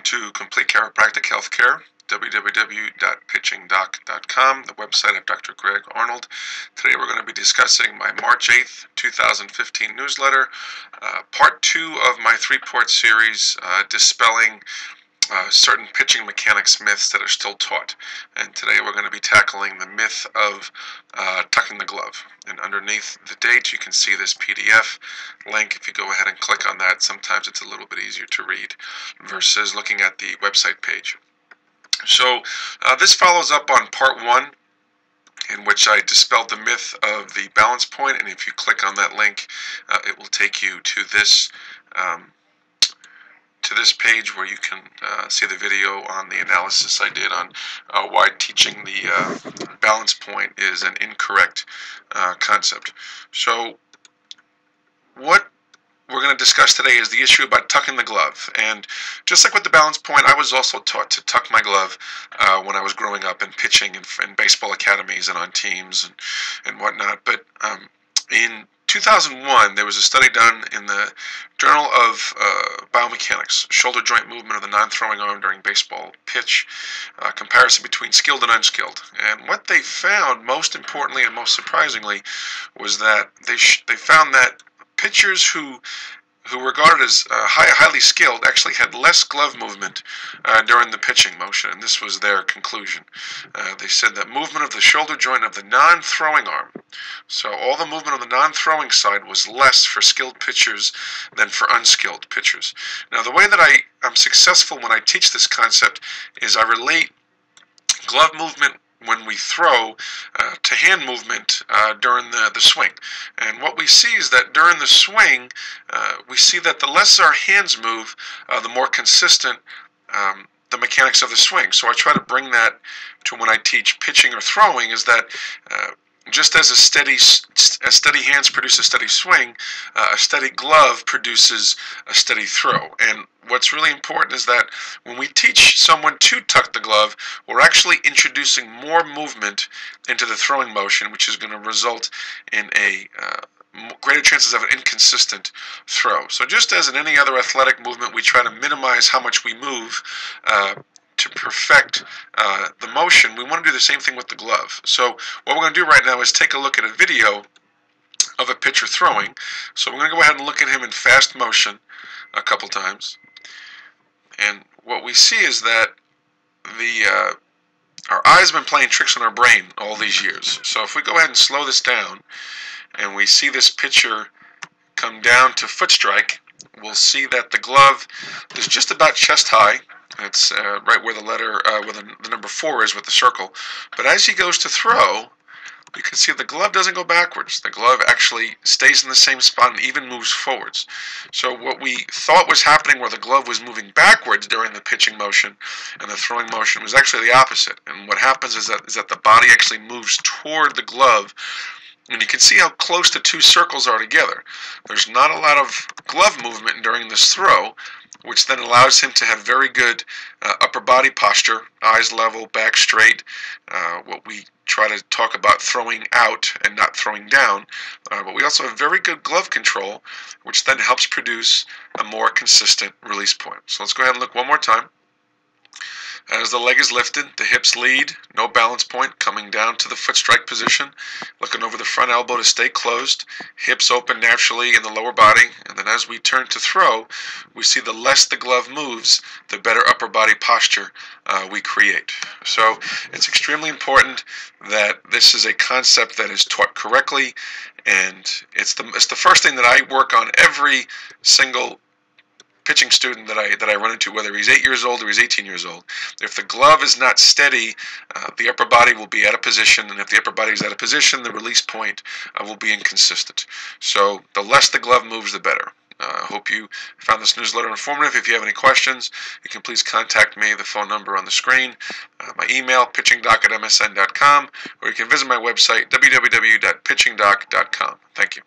to Complete Chiropractic Healthcare, www.pitchingdoc.com, the website of Dr. Greg Arnold. Today we're going to be discussing my March 8th, 2015 newsletter, part 2 of my 3-part series, dispelling certain pitching mechanics myths that are still taught. And today we're going to be tackling the myth of tucking the glove. And underneath the date you can see this PDF link. If you go ahead and click on that, sometimes it's a little bit easier to read versus looking at the website page. So this follows up on part 1, in which I dispelled the myth of the balance point, and if you click on that link, it will take you to this page where you can see the video on the analysis I did on why teaching the balance point is an incorrect concept. So what we're going to discuss today is the issue about tucking the glove. And just like with the balance point, I was also taught to tuck my glove when I was growing up and pitching in baseball academies and on teams and whatnot. But in 2001, there was a study done in the Journal of Biomechanics, shoulder joint movement of the non-throwing arm during baseball pitch, comparison between skilled and unskilled. And what they found, most importantly and most surprisingly, was that they found that pitchers who were regarded as highly skilled actually had less glove movement during the pitching motion, and this was their conclusion. They said that movement of the shoulder joint of the non-throwing arm, so all the movement on the non-throwing side, was less for skilled pitchers than for unskilled pitchers. Now, the way that I'm successful when I teach this concept is I relate glove movement when we throw to hand movement during the swing. And what we see is that during the swing, we see that the less our hands move, the more consistent the mechanics of the swing. So I try to bring that to when I teach pitching or throwing, is that just as steady hands produce a steady swing, a steady glove produces a steady throw. And what's really important is that when we teach someone to tuck the glove, we're actually introducing more movement into the throwing motion, which is going to result in a greater chances of an inconsistent throw. So just as in any other athletic movement, we try to minimize how much we move to perfect the motion. We want to do the same thing with the glove. So what we're going to do right now is take a look at a video of a pitcher throwing. So we're going to go ahead and look at him in fast motion a couple times. And what we see is that our eyes have been playing tricks on our brain all these years. So if we go ahead and slow this down, and we see this pitcher come down to foot strike, we'll see that the glove is just about chest high. It's right where the letter, where the number 4 is with the circle. But as he goes to throw, you can see the glove doesn't go backwards. The glove actually stays in the same spot and even moves forwards. So what we thought was happening where the glove was moving backwards during the pitching motion and the throwing motion was actually the opposite. And what happens is that the body actually moves toward the glove. And you can see how close the 2 circles are together. There's not a lot of glove movement during this throw, which then allows him to have very good upper body posture, eyes level, back straight, what we try to talk about throwing out and not throwing down. But we also have very good glove control, which then helps produce a more consistent release point. So let's go ahead and look one more time. As the leg is lifted, the hips lead, no balance point, coming down to the foot strike position, looking over the front elbow to stay closed, hips open naturally in the lower body, and then as we turn to throw, we see the less the glove moves, the better upper body posture we create. So it's extremely important that this is a concept that is taught correctly, and it's the first thing that I work on every single pitching student that I run into, whether he's 8 years old or he's 18 years old. If the glove is not steady, the upper body will be out of position, and if the upper body is out of position, the release point will be inconsistent. So the less the glove moves, the better. I hope you found this newsletter informative. If you have any questions, you can please contact me, the phone number on the screen, my email, pitchingdoc@msn.com, or you can visit my website, www.pitchingdoc.com. Thank you.